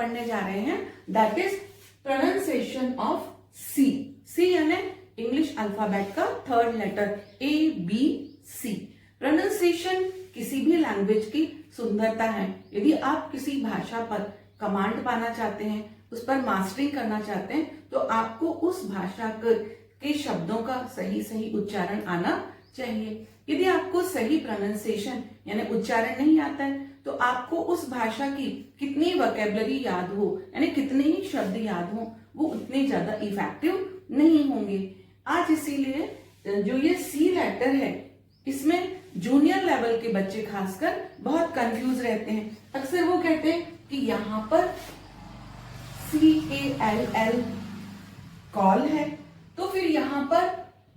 पढ़ने जा रहे हैं, दैट इज प्रोनाउंसिएशन ऑफ सी। सी यानी इंग्लिश अल्फाबेट का थर्ड लेटर ABC। प्रोनाउंसिएशन किसी भी लैंग्वेज की सुंदरता है। यदि आप किसी भाषा पर कमांड पाना चाहते हैं, उस पर मास्टरिंग करना चाहते हैं, तो आपको उस भाषा के शब्दों का सही सही उच्चारण आना चाहिए। यदि आपको सही प्रोनाउंसिएशन यानी उच्चारण नहीं आता है, तो आपको उस भाषा की कितनी वोकैबुलरी याद हो यानी कितने ही शब्द याद हो, वो उतने ज्यादा इफेक्टिव नहीं होंगे। आज इसीलिए जो ये सी लेटर है, इसमें जूनियर लेवल के बच्चे खासकर बहुत कंफ्यूज रहते हैं। अक्सर वो कहते हैं कि यहाँ पर CALL कॉल है, तो फिर यहाँ पर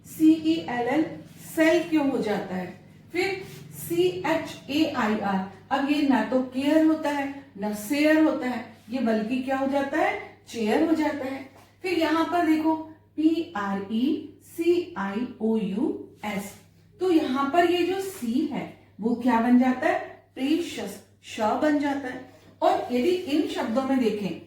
CELL सेल क्यों हो जाता है, फिर CHAIR, अब ये ना तो केयर होता है ना शेयर होता है, ये बल्कि क्या हो जाता है, चेयर हो जाता है। फिर यहाँ पर देखो PRECIOUS, तो यहाँ पर ये जो सी है वो क्या बन जाता है, प्रीशियस, श बन जाता है। और यदि इन शब्दों में देखें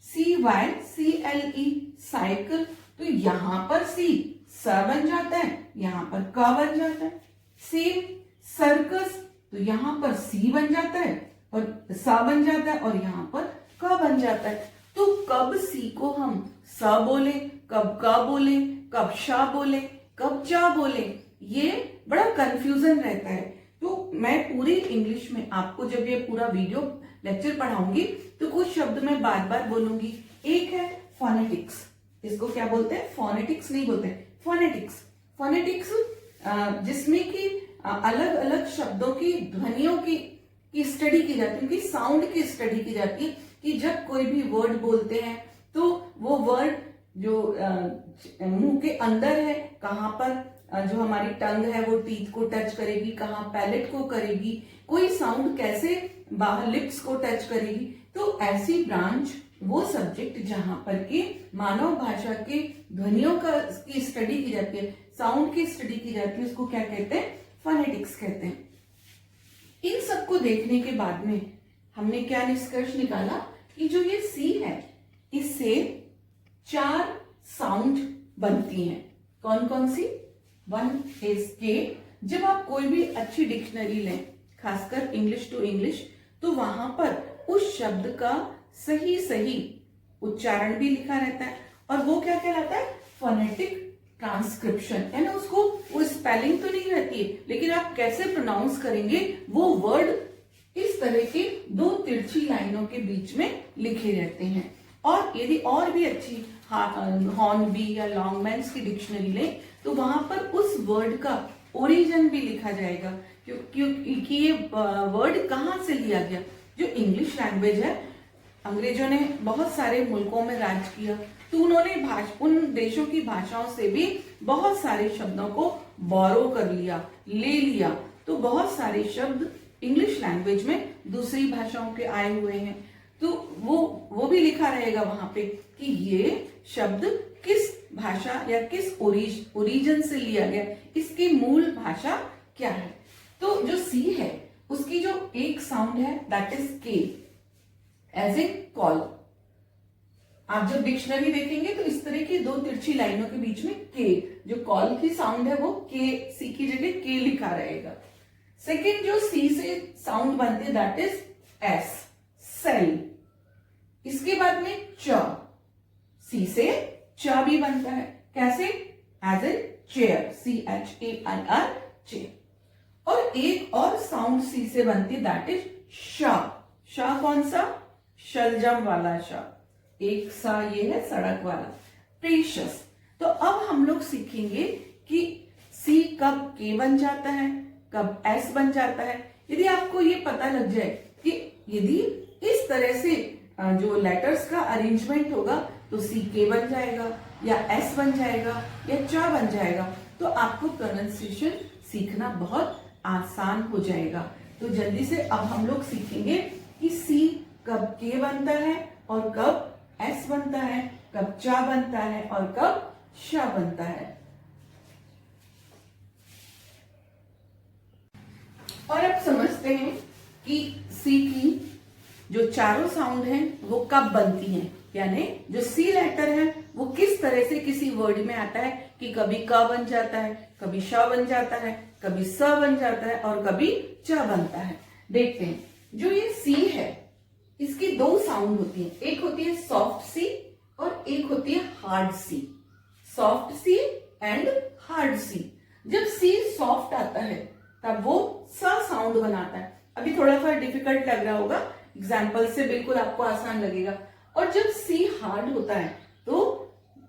CYCLE साइकिल, तो यहां पर सी स बन जाता है, यहां पर क बन जाता है। सेम सर्कस, तो यहां पर सी बन जाता है और स बन जाता है और यहां पर क बन जाता है। तो कब सी को हम स बोले, कब क बोले, कब श बोले, कब च बोले, ये बड़ा कंफ्यूजन रहता है। तो मैं पूरी इंग्लिश में आपको जब ये पूरा वीडियो लेक्चर पढ़ाऊंगी तो कुछ शब्द मैं बार बार बोलूंगी। एक है फोनेटिक्स, इसको क्या बोलते हैं, फोनेटिक्स नहीं बोलते, फोनेटिक्स। फोनेटिक्स जिसमें कि अलग अलग शब्दों की ध्वनियों की स्टडी की जाती है, उनकी साउंड की स्टडी की जाती है कि जब कोई भी वर्ड बोलते हैं तो वो वर्ड जो मुंह के अंदर है, कहाँ पर जो हमारी टंग है वो टीथ को टच करेगी, कहाँ पैलेट को करेगी, कोई साउंड कैसे बाहर लिप्स को टच करेगी। तो ऐसी ब्रांच वो सब्जेक्ट जहां पर के मानव भाषा के ध्वनियों की स्टडी की जाती है, साउंड की स्टडी की जाती है, उसको क्या कहते हैं, फोनेटिक्स कहते हैं। इन सबको देखने के बाद में हमने क्या निष्कर्ष निकाला कि जो ये सी है, इससे 4 साउंड बनती हैं। कौन कौन सी, 1 is K। जब आप कोई भी अच्छी डिक्शनरी लें, खासकर इंग्लिश टू इंग्लिश, तो वहां पर उस शब्द का सही सही उच्चारण भी लिखा रहता है और वो क्या कहलाता है, फोनेटिक ट्रांसक्रिप्शन, यानी उसको वो स्पेलिंग तो नहीं रहती है, लेकिन आप कैसे प्रोनाउंस करेंगे वो वर्ड इस तरह के 2 तिरछी लाइनों के बीच में लिखे रहते हैं। और यदि और भी अच्छी हॉर्नबी या लॉन्गमैन्स की डिक्शनरी लें तो वहां पर उस वर्ड का ओरिजिन भी लिखा जाएगा, क्योंकि ये वर्ड कहाँ से लिया गया। जो इंग्लिश लैंग्वेज है, अंग्रेजों ने बहुत सारे मुल्कों में राज किया, तो उन्होंने उन देशों की भाषाओं से भी बहुत सारे शब्दों को बोरो कर लिया, ले लिया। तो बहुत सारे शब्द इंग्लिश लैंग्वेज में दूसरी भाषाओं के आए हुए हैं, तो वो भी लिखा रहेगा वहां पे कि ये शब्द किस भाषा या किस ओरिजिन से लिया गया, इसकी मूल भाषा क्या है। तो जो सी है उसकी जो एक साउंड है दैट इज के, एज ए कॉल। आप जब डिक्शनरी देखेंगे तो इस तरह की 2 तिरछी लाइनों के बीच में के, जो कॉल की साउंड है वो के, सी की जगह के लिखा रहेगा। सेकेंड जो सी से साउंड बनती है दैट इज एस, सेल। इसके बाद में च, सी से च भी बनता है, कैसे, as a chair, CHAIR, chair. और एक और साउंड सी से बनती है दैट इज श। श कौन सा, शलजम वाला श, एक सा ये है सड़क वाला, प्रीशियस। तो अब हम लोग सीखेंगे कि सी कब के बन जाता है, कब एस बन जाता है। यदि आपको ये पता लग जाए कि यदि इस तरह से जो लेटर्स का अरेंजमेंट होगा तो सी के बन जाएगा या एस बन जाएगा या च बन जाएगा, तो आपको प्रोनाउंसिएशन सीखना बहुत आसान हो जाएगा। तो जल्दी से अब हम लोग सीखेंगे कि सी कब के बनता है और कब एस बनता है, कब च बनता है और कब श बनता है। और अब समझते हैं कि सी की जो चारों साउंड हैं वो कब बनती हैं, यानी जो सी लेटर है वो किस तरह से किसी वर्ड में आता है कि कभी क बन जाता है, कभी श बन जाता है, कभी स बन जाता है और कभी च बनता है। देखते हैं, जो ये सी है इसकी दो साउंड होती है, एक होती है सॉफ्ट सी और एक होती है hard C. Soft C and hard C. जब सी सॉफ्ट आता है तब वो स साउंड बनाता है। अभी थोड़ा सा डिफिकल्ट लग रहा होगा, एग्जाम्पल से बिल्कुल आपको आसान लगेगा। और जब सी हार्ड होता है तो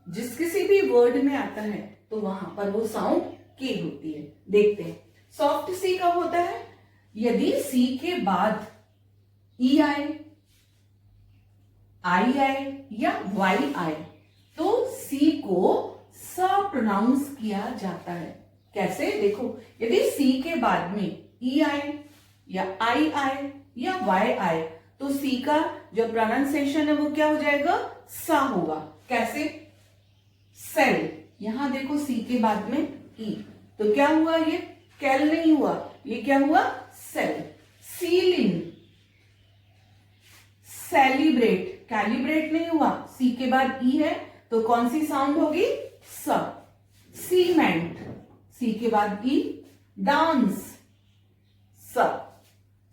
जिस किसी भी वर्ड में आता है तो वहां पर वो साउंड के होती है। देखते हैं, सॉफ्ट सी कब होता है, यदि सी के बाद ई आए, आई आए या वाई आए तो सी को स प्रोनाउंस किया जाता है। कैसे, देखो, यदि सी के बाद में ई आए या आई आए या वाई आए तो सी का जो प्रोनाउंसिएशन है वो क्या हो जाएगा, सा होगा। कैसे, सेल, यहां देखो सी के बाद में ई, तो क्या हुआ, ये कैल नहीं हुआ, ये क्या हुआ, सेल। सीलिंग, सेलिब्रेट, कैलिब्रेट नहीं हुआ, सी के बाद ई है तो कौन सी साउंड होगी, स। सीमेंट, सी के बाद ई, डांस, स।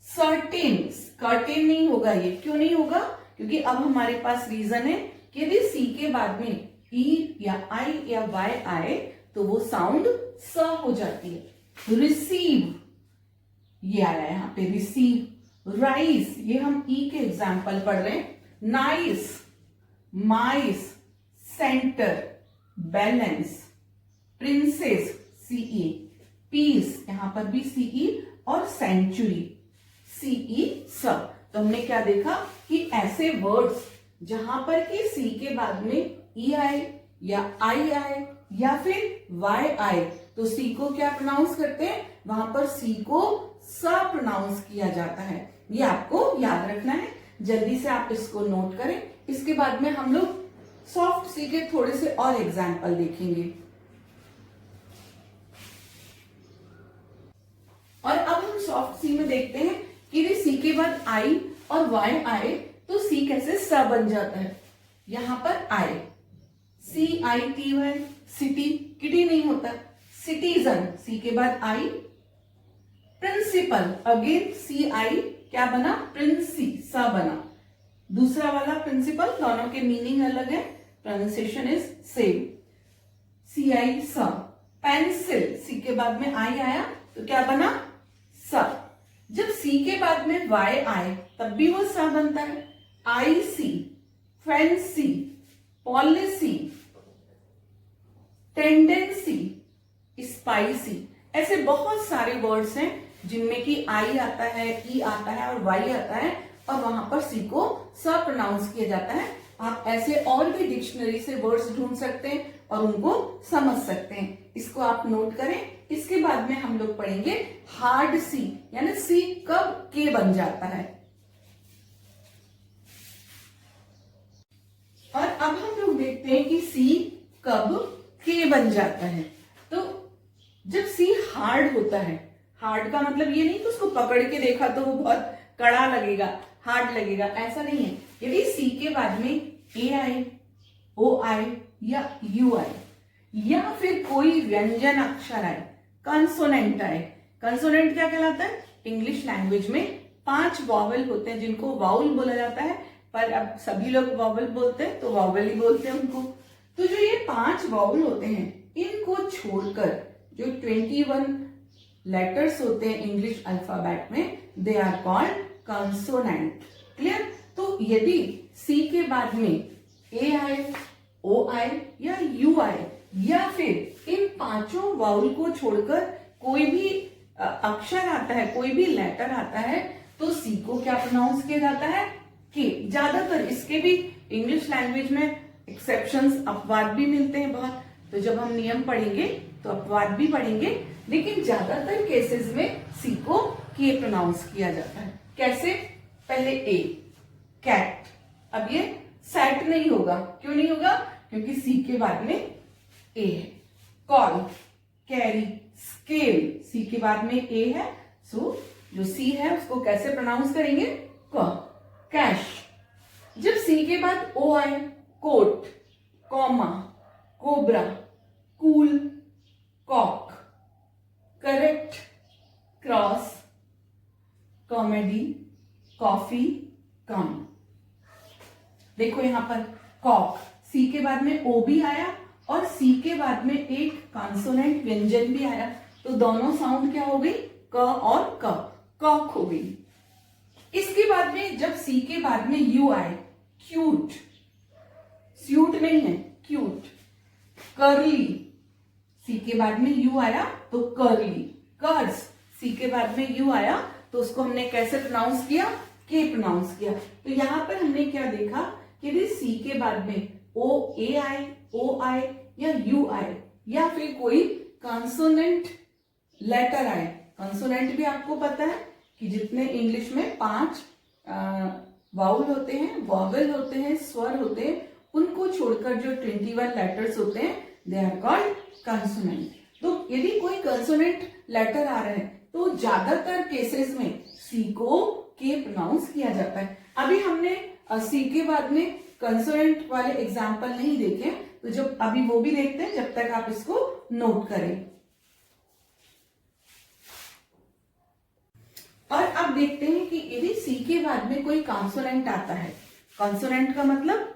सर्टेन, कर्टेन नहीं होगा, ये क्यों नहीं होगा, क्योंकि अब हमारे पास रीजन है कि यदि सी के बाद में ई या आई या वाई आए तो वो साउंड स हो जाती है। रिसीव, ये आया यहां पे रिसीव। राइस, ये हम ई के एग्जाम्पल पढ़ रहे हैं। Nice, mice, centre, balance, princess, C E, piece, यहां पर भी सीई, और सेंचुरी, सीई, सब। तो हमने क्या देखा कि ऐसे वर्ड्स जहां पर कि सी के बाद में ई आए या आई आए या फिर वाई आए तो सी को क्या प्रोनाउंस करते हैं, वहां पर सी को स प्रोनाउंस किया जाता है। ये आपको याद रखना है, जल्दी से आप इसको नोट करें। इसके बाद में हम लोग सॉफ्ट सी के थोड़े से और एग्जाम्पल देखेंगे। और अब हम सॉफ्ट सी में देखते हैं कि यदि सी के बाद आई और वाई आए तो सी कैसे स बन जाता है। यहां पर आए, CITY, सिटी, किटी नहीं होता, सिटीजन, सी के बाद आई। प्रिंसिपल, अगेन CI क्या बना, प्रिंसी, स बना। दूसरा वाला प्रिंसिपल, दोनों के मीनिंग अलग है, प्रोनाउंसिएशन इज सेम। CI, स। पेंसिल, सी के बाद में आई आया तो क्या बना, स। जब सी के बाद में वाई आए तब भी वो स बनता है। IC, fancy, policy, tendency, spicy, ऐसे बहुत सारे वर्ड्स हैं जिनमें कि आई आता है, ई आता है और वाई आता है और वहां पर सी को स प्रोनाउंस किया जाता है। आप ऐसे और भी डिक्शनरी से वर्ड्स ढूंढ सकते हैं और उनको समझ सकते हैं। इसको आप नोट करें। इसके बाद में हम लोग पढ़ेंगे हार्ड सी, यानी सी कब के बन जाता है। और अब हम लोग देखते हैं कि सी कब के बन जाता है। तो जब सी हार्ड होता है, हार्ड का मतलब ये नहीं कि उसको पकड़ के देखा तो वो बहुत कड़ा लगेगा, हार्ड लगेगा, ऐसा नहीं है। यदि सी के बाद में ए आए, ओ आए या यू आए या फिर कोई व्यंजन अक्षर आए, कंसोनेंट आए। कंसोनेंट क्या कहलाता है, इंग्लिश लैंग्वेज में 5 वॉवल होते हैं जिनको वाउल बोला जाता है, पर अब सभी लोग वॉवल बोलते हैं तो वॉवल ही बोलते हैं उनको। तो जो ये 5 वॉवल होते हैं इनको छोड़कर जो 21 लेटर्स होते हैं इंग्लिश अल्फाबेट में, they are called consonant. Clear. तो यदि सी के बाद में ए आए, ओ आए या यू आए या फिर इन 5 वाउल को छोड़कर कोई भी अक्षर आता है, कोई भी लेटर आता है तो सी को क्या प्रोनाउंस किया जाता है, के। ज्यादातर इसके भी इंग्लिश लैंग्वेज में एक्सेप्शंस, अपवाद भी मिलते हैं बहुत, तो जब हम नियम पढ़ेंगे तो अपवाद भी पढ़ेंगे, लेकिन ज्यादातर केसेस में सी को के प्रोनाउंस किया जाता है। कैसे, पहले ए, कैट, अब ये सेट नहीं होगा, क्यों नहीं होगा, क्योंकि सी के बाद में ए है। कॉल, कैरी, स्केल, सी के बाद में ए है, सो जो सी है उसको कैसे प्रोनाउंस करेंगे, क। कैश। जब सी के बाद ओ आए, coat, comma, cobra, cool, cock, correct, cross, comedy, coffee, come. देखो यहां पर कॉक, सी के बाद में ओ भी आया और सी के बाद में एक कॉन्सोनेंट व्यंजन भी आया, तो दोनों साउंड क्या हो गई, क और क, कॉक हो गई। इसके बाद में जब सी के बाद में यू आए, क्यूट, स्यूट नहीं है, क्यूट, कर्ली, सी के बाद में यू आया तो कर्ली, कर्स, सी के बाद में यू आया तो उसको हमने कैसे प्रोनाउंस किया, के प्रोनाउंस किया। तो यहां पर हमने क्या देखा कि यदि सी के बाद में ओ ए आए, ओ आए या यू आए या फिर कोई कॉन्सोनेंट लेटर आए। कॉन्सोनेंट भी आपको पता है कि जितने इंग्लिश में 5 वाउल होते हैं, वॉवेल होते हैं, स्वर होते हैं, उनको छोड़कर जो 21 लेटर्स होते हैं दे आर कॉल्ड कॉन्सोनेंट। तो यदि कोई कॉन्सोनेंट लेटर आ रहा है तो ज्यादातर केसेस में सी को के प्रोनाउंस किया जाता है। अभी हमने सी के बाद में कंसोनेंट वाले एग्जाम्पल नहीं देखे, तो जब अभी वो भी देखते हैं, जब तक आप इसको नोट करें। और अब देखते हैं कि यदि सी के बाद में कोई कॉन्सोनेंट आता है, कॉन्सोनेंट का मतलब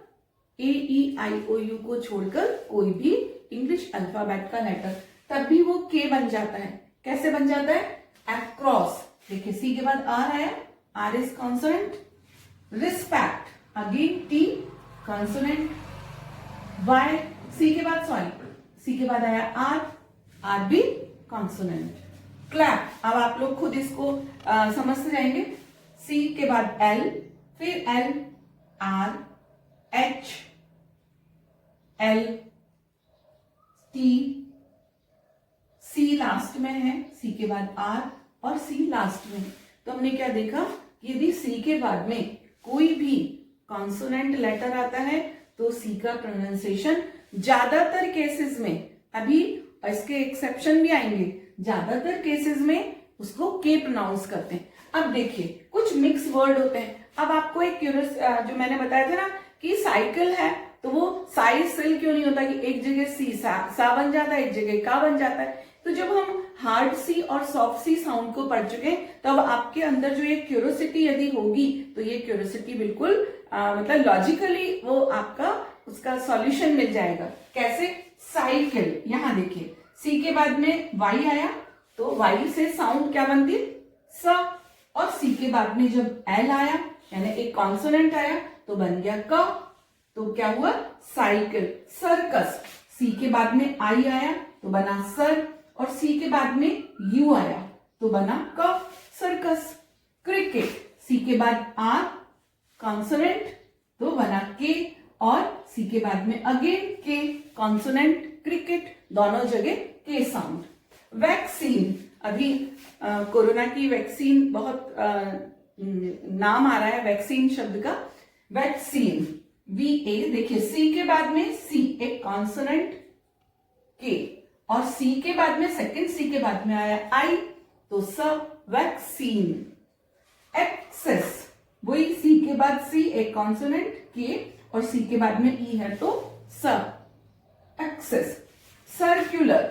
ए ई आई ओ यू को छोड़कर कोई भी इंग्लिश अल्फाबेट का लेटर, तब भी वो के बन जाता है। कैसे बन जाता है, अक्रॉस। देखिए सी के बाद आर आया, R is consonant. Respect, again T consonant. Y, C के बाद सी के बाद आया आर, आर भी कॉन्सोनेंट। क्लैप, अब आप लोग खुद इसको समझते जाएंगे। सी के बाद एल, फिर L, R, H, L, T, C last में है, सी के बाद आर और सी लास्ट में। तो हमने क्या देखा कि यदि सी के बाद में कोई भी कॉन्सोनेंट लेटर आता है तो सी का प्रोनाउंसिएशन ज्यादातर केसेस में, अभी इसके एक्सेप्शन भी आएंगे, ज्यादातर केसेस में उसको के प्रोनाउंस करते हैं। अब देखिए कुछ मिक्स वर्ड होते हैं। अब आपको एक क्यूरियस, जो मैंने बताया था ना कि साइकिल है तो वो साई सिल क्यों नहीं होता कि एक जगह सी सा बन जाता है, एक जगह का बन जाता है। तो जब हम हार्ड सी और सॉफ्ट सी साउंड को पढ़ चुके हैं तब आपके अंदर जो ये क्यूरियोसिटी यदि होगी तो ये क्यूरियोसिटी बिल्कुल मतलब लॉजिकली वो आपका उसका सॉल्यूशन मिल जाएगा। कैसे, साइकिल, यहां देखिए सी के बाद में वाई आया तो वाई से साउंड क्या बनती, स, और सी के बाद में जब एल आया यानी एक कॉन्सोनेंट आया तो बन गया क, तो क्या हुआ, साइकिल। सर्कस, सी के बाद में आई आया तो बना सर, और सी के बाद में यू आया तो बना क, सर्कस। क्रिकेट, सी के बाद आर कॉन्सोनेंट तो बना के, और सी के बाद में अगेन के कॉन्सोनेंट, क्रिकेट, दोनों जगह के साउंड। वैक्सीन, अभी कोरोना की वैक्सीन बहुत नाम आ रहा है वैक्सीन शब्द का। वैक्सीन, वी ए, देखिए सी के बाद में सी एक कॉन्सोनेंट के, और सी के बाद में सेकंड सी के बाद में आया आई तो स, वैक्सीन। एक्सेस, वही सी के बाद सी एक कॉन्सोनेंट के और सी के बाद में ई है तो स, एक्सेस। सर्कुलर,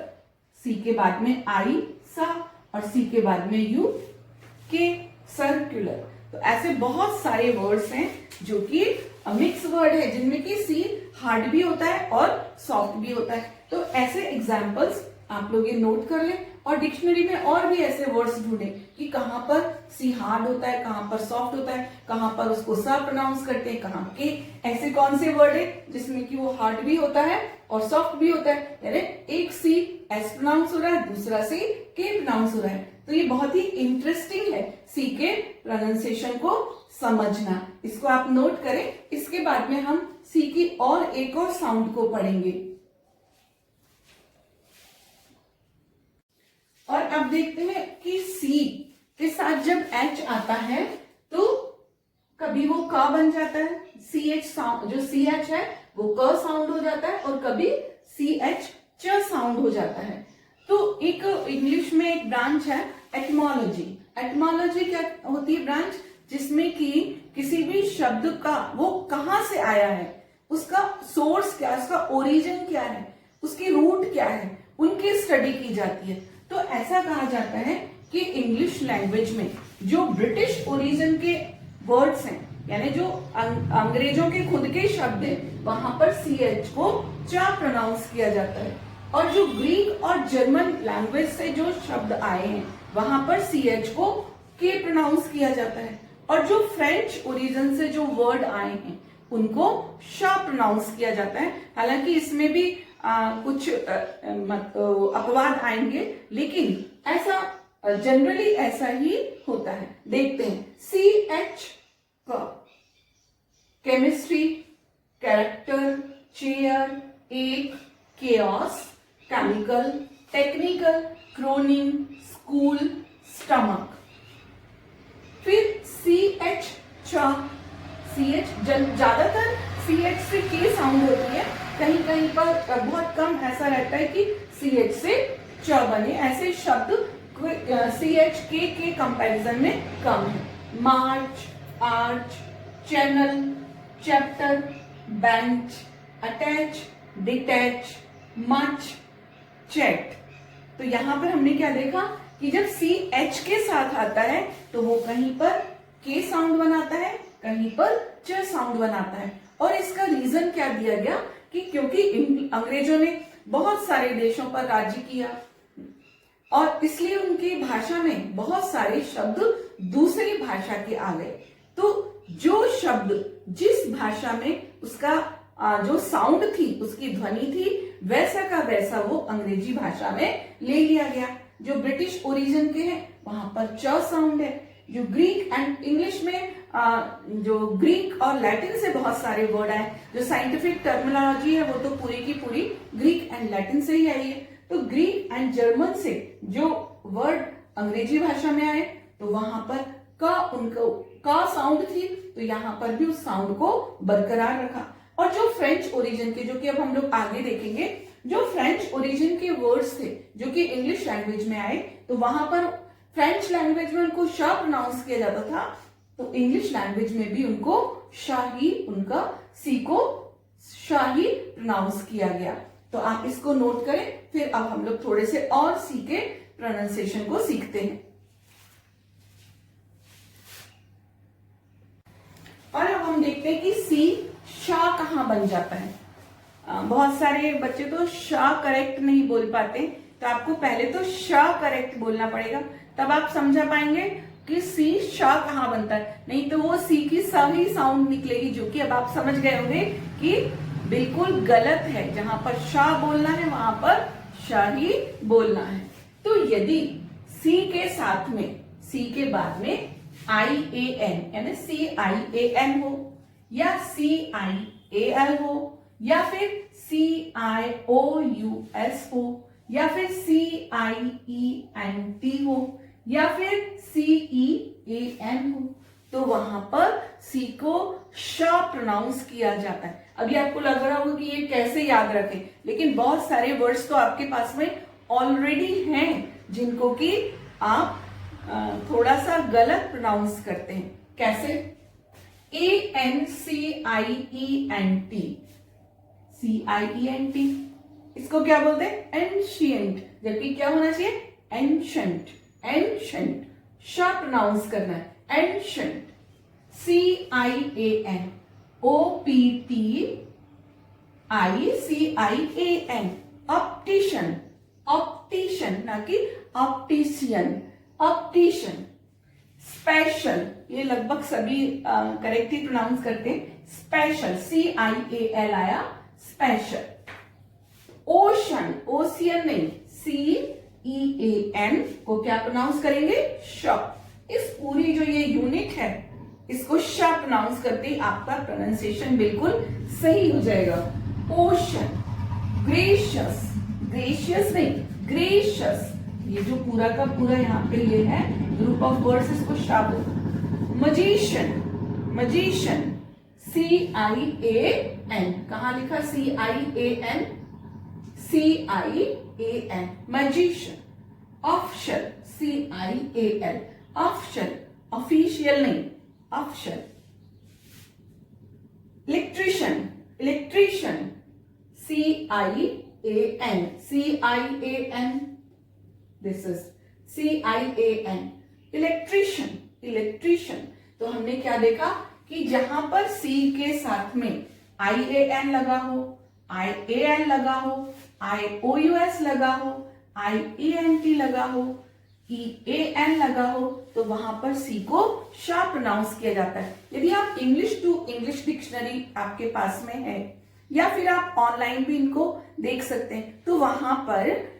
सी के बाद में आई स और सी के बाद में यू के, सर्कुलर। तो ऐसे बहुत सारे वर्ड्स हैं जो कि मिक्स वर्ड है जिनमें कि सी हार्ड भी होता है और सॉफ्ट भी होता है। तो ऐसे एग्जाम्पल्स आप लोग ये नोट कर लें और डिक्शनरी में और भी ऐसे वर्ड्स ढूंढें कि कहां पर सी हार्ड होता है, कहां पर सॉफ्ट होता है, कहां पर उसको स प्रोनाउंस करते हैं, कहां के। ऐसे कौन से वर्ड है जिसमें कि वो हार्ड भी होता है और सॉफ्ट भी होता है, यानी एक सी एस प्रोनाउंस हो रहा है, दूसरा सी के प्रोनाउंस हो रहा है। तो ये बहुत ही इंटरेस्टिंग है सी के प्रोनाउंसिएशन को समझना। इसको आप नोट करें। इसके बाद में हम सी की और एक और साउंड को पढ़ेंगे। और अब देखते हैं कि सी के साथ जब एच आता है तो कभी वो क बन जाता है, सी एच साउंड, जो सी एच है वो क साउंड हो जाता है, और कभी सी एच च साउंड हो जाता है। तो एक इंग्लिश में एक ब्रांच है एटमोलॉजी। एटमोलॉजी क्या होती है ब्रांच, जिसमें कि किसी भी शब्द का वो कहाँ से आया है, उसका सोर्स क्या है, उसका ओरिजिन क्या है, उसकी रूट क्या है, उनकी स्टडी की जाती है। तो ऐसा कहा जाता है कि इंग्लिश लैंग्वेज में जो ब्रिटिश ओरिजिन के वर्ड्स हैं, यानी जो अंग्रेजों के खुद के शब्द हैं, वहां पर CH को चा प्रोनाउंस किया जाता है। और जो ग्रीक और जर्मन लैंग्वेज से जो शब्द आए हैं, वहां पर CH को के प्रोनाउंस किया जाता है। और जो फ्रेंच ओरिजिन से जो वर्ड आए हैं, उनको शा प्रोनाउंस किया जाता है। हालांकि इसमें भी कुछ अपवाद आएंगे, लेकिन ऐसा जनरली ऐसा ही होता है। देखते हैं, CH का केमिस्ट्री, कैरेक्टर, चेयर, एक, chaos, chemical, technical, क्रोनिंग, school, stomach. फिर CH चा, CH ज्यादातर CH से के साउंड होती है, कहीं कहीं पर बहुत कम ऐसा रहता है कि CH से च बने। ऐसे शब्द CH के कंपैरिजन में कम है। March, arch, channel, chapter, bench, attach, detach, much, chat. तो यहां पर हमने क्या देखा कि जब CH के साथ आता है तो वो कहीं पर के साउंड बनाता है, कहीं पर च साउंड बनाता है। और इसका रीजन क्या दिया गया कि क्योंकि अंग्रेजों ने बहुत सारे देशों पर राज्य किया और इसलिए उनकी भाषा में बहुत सारे शब्द दूसरी भाषा के आ गए। तो जो शब्द जिस भाषा में उसका जो साउंड थी, उसकी ध्वनि थी, वैसा का वैसा वो अंग्रेजी भाषा में ले लिया गया। जो ब्रिटिश ओरिजिन के हैं वहां पर च साउंड है। जो ग्रीक एंड इंग्लिश में जो ग्रीक और लैटिन से बहुत सारे वर्ड आए, जो साइंटिफिक टर्मिनोलॉजी है वो तो पूरी की पूरी ग्रीक एंड लैटिन से ही आई है। तो ग्रीक एंड जर्मन से जो वर्ड अंग्रेजी भाषा में आए तो वहां पर का उनको का साउंड थी, तो यहां पर भी उस साउंड को बरकरार रखा। और जो फ्रेंच ओरिजिन के, जो कि अब हम लोग आगे देखेंगे, जो फ्रेंच ओरिजिन के वर्ड्स थे जो कि इंग्लिश लैंग्वेज में आए, तो वहां पर फ्रेंच लैंग्वेज में उनको शाह प्रोनाउंस किया जाता था, तो इंग्लिश लैंग्वेज में भी उनको शाही, उनका सी को शाही प्रोनाउंस किया गया। तो आप इसको नोट करें। फिर अब हम लोग थोड़े से और सी के प्रोनाउंसिएशन को सीखते हैं। और अब हम देखते हैं कि सी शाह कहां बन जाता है। बहुत सारे बच्चे तो शाह करेक्ट नहीं बोल पाते, तो आपको पहले तो शाह करेक्ट बोलना पड़ेगा, तब आप समझा पाएंगे कि सी शाह कहां बनता है। नहीं तो वो सी की सही साउंड निकलेगी, जो कि अब आप समझ गए होंगे कि बिल्कुल गलत है। जहां पर शाह बोलना है वहां पर शाही बोलना है। तो यदि सी के साथ में, सी के बाद में IAN यानी CIAN हो, या CIAL हो, या फिर CIOUS हो, या फिर CIENT हो, या फिर CEAN हो, तो वहां पर सी को शाह प्रोनाउंस किया जाता है। अभी आपको लग रहा होगा कि ये कैसे याद रखें, लेकिन बहुत सारे वर्ड्स तो आपके पास में ऑलरेडी हैं जिनको कि आप थोड़ा सा गलत प्रोनाउंस करते हैं। कैसे? ANCIENT, CIENT, इसको क्या बोलते हैं? एंशियंट, जबकि क्या होना चाहिए? एंशंट, एंशंट, शाह प्रोनाउंस करना है, ancient. CIAN, OPTICIAN, optician, optician ना कि ऑप्टिशियन, ऑप्टिशियन। स्पेशल, ये लगभग सभी करेक्ट ही प्रोनाउंस करते हैं, स्पेशल, CIAL आया, स्पेशल। ओशन, ओशियन नहीं, CEAN को क्या प्रोनाउंस करेंगे? शॉप। इस पूरी जो ये यूनिट है इसको शा प्रोनाउंस करते ही आपका प्रोनाउंसिएशन बिल्कुल सही हो जाएगा। ओशन, ग्रेशियस, ग्रेशियस नहीं, ग्रेशियस, ये जो पूरा का पूरा यहाँ पे ये है ग्रुप ऑफ वर्ड्स, इसको शा बोलते। मजिशियन, मजिशियन, CIAN, कहां लिखा? CIAN, CIAN, magician. Official, CIAL, official, official नहीं, option. Electrician, electrician, CIAN, CIAN, this is CIAN, electrician, electrician. तो हमने क्या देखा कि जहां पर C के साथ में IAN लगा हो, IAN लगा हो, IOUS लगा हो, IENT लगा हो, EAN लगा हो, तो वहां पर C को शार्प प्रोनाउंस किया जाता है। यदि आप इंग्लिश टू इंग्लिश डिक्शनरी आपके पास में है या फिर आप ऑनलाइन भी इनको देख सकते हैं, तो वहां पर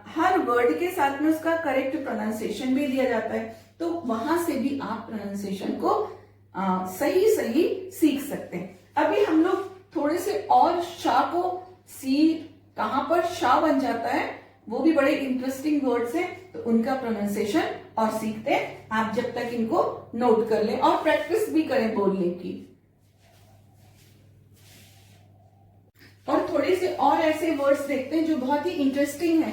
हर वर्ड के साथ में उसका करेक्ट प्रोनाउंसिएशन भी दिया जाता है, तो वहां से भी आप प्रोनाउंसिएशन को सही सही सीख सकते हैं। अभी हम लोग थोड़े से और शा को सी कहां पर शा बन जाता है, वो भी बड़े इंटरेस्टिंग वर्ड्स हैं, तो उनका प्रोनाउंसिएशन और सीखते हैं। आप जब तक इनको नोट कर लें और प्रैक्टिस भी करें बोलने की। और थोड़े से और ऐसे वर्ड्स देखते हैं जो बहुत ही इंटरेस्टिंग है,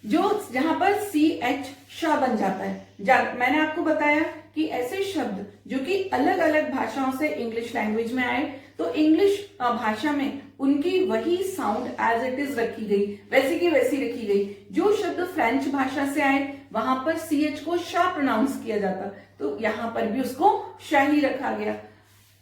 जो जहां पर CH शा बन जाता है। मैंने आपको बताया कि ऐसे शब्द जो कि अलग अलग भाषाओं से इंग्लिश लैंग्वेज में आए, तो इंग्लिश भाषा में उनकी वही साउंड एज इट इज रखी गई, वैसी की वैसी रखी गई। जो शब्द फ्रेंच भाषा से आए वहां पर CH को शा प्रोनाउंस किया जाता, तो यहां पर भी उसको शा ही रखा गया।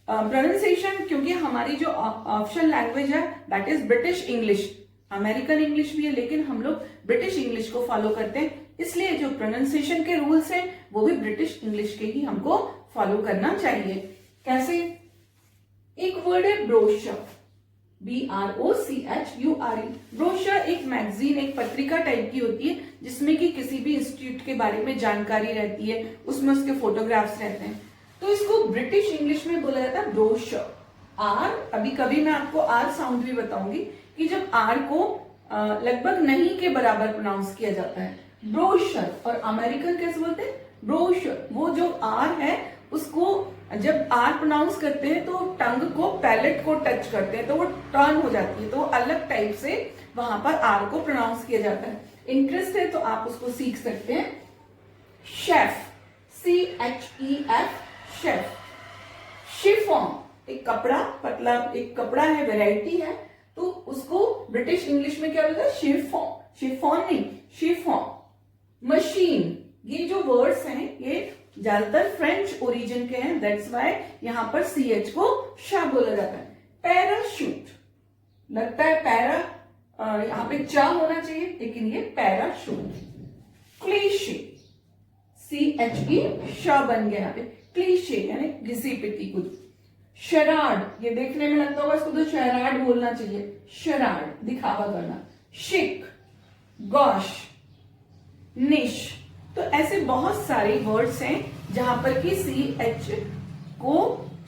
प्रोनाउंसिएशन, क्योंकि हमारी जो ऑफिशियल लैंग्वेज है that is British English, American English भी है लेकिन हम लोग ब्रिटिश इंग्लिश को फॉलो करते हैं, इसलिए जो प्रोनाउंसिएशन के रूल्स हैं वो भी ब्रिटिश इंग्लिश के ही हमको फॉलो करना चाहिए। कैसे? एक वर्ड है ब्रोशर, BROCHURE। ब्रोशर एक मैगजीन, एक पत्रिका टाइप की होती है जिसमें कि किसी भी इंस्टीट्यूट के बारे में जानकारी रहती है, उसमें उसके फोटोग्राफ्स रहते हैं, तो इसको ब्रिटिश इंग्लिश में बोला जाता है ब्रोशर। आर, अभी कभी मैं आपको आर साउंड भी बताऊंगी कि जब आर को लगभग नहीं के बराबर प्रोनाउंस किया जाता है ब्रोशर, और अमेरिकन कैसे बोलते हैं? ब्रोशर। वो जो आर है उसको जब आर प्रोनाउंस करते हैं तो टंग को, पैलेट को टच करते हैं तो वो टर्न हो जाती है, तो अलग टाइप से वहां पर आर को प्रोनाउंस किया जाता है। इंटरेस्ट है तो आप उसको सीख सकते हैं। Chef, CHEF, chef. शिफॉन, एक कपड़ा, पतला एक कपड़ा है, वैरायटी है, तो उसको ब्रिटिश इंग्लिश में क्या बोलते हैं? शिफॉन। शिफॉन नहीं, शिफॉन। मशीन, ये जो वर्ड्स हैं ये ज्यादातर फ्रेंच ओरिजिन के हैं, दैट्स व्हाई यहां पर CH को शा बोला जाता है। पैराशूट, लगता है पैरा यहां पे चा होना चाहिए लेकिन ये पैराशूट। क्लीशे, CHE शा बन गया यहाँ पे, क्लीशे यानी घिसी पिटी कुछ। शराड, ये देखने में लगता होगा इसको तो शराड बोलना चाहिए, शराड, दिखावा करना। शिक, गॉश, निश। तो ऐसे बहुत सारे वर्ड्स हैं जहां पर कि CH को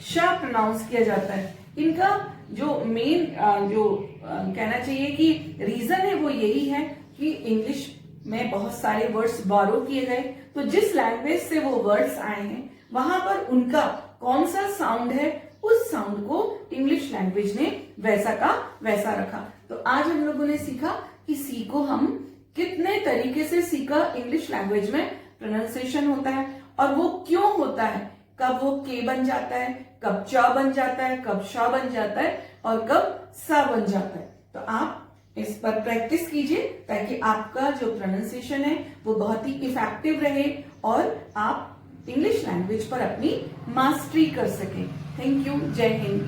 शा प्रोनाउंस किया जाता है। इनका जो मेन कहना चाहिए कि रीजन है वो यही है कि इंग्लिश में बहुत सारे वर्ड्स बोरो किए गए, तो जिस लैंग्वेज से वो वर्ड्स आए हैं वहां पर उनका कौन सा साउंड है, उस साउंड को इंग्लिश लैंग्वेज ने वैसा का वैसा रखा। तो आज हम लोगों ने सीखा कि सी को हम कितने तरीके से सीखा इंग्लिश लैंग्वेज में प्रोनाउंसिएशन होता है और वो क्यों होता है, कब वो के बन जाता है, कब चा बन जाता है, कब शा बन जाता है और कब सा बन जाता है। तो आप इस पर प्रैक्टिस कीजिए ताकि आपका जो प्रोनाउंसिएशन है वो बहुत ही इफेक्टिव रहे और आप इंग्लिश लैंग्वेज पर अपनी मास्टरी कर सकें। Thank you. जय हिंद।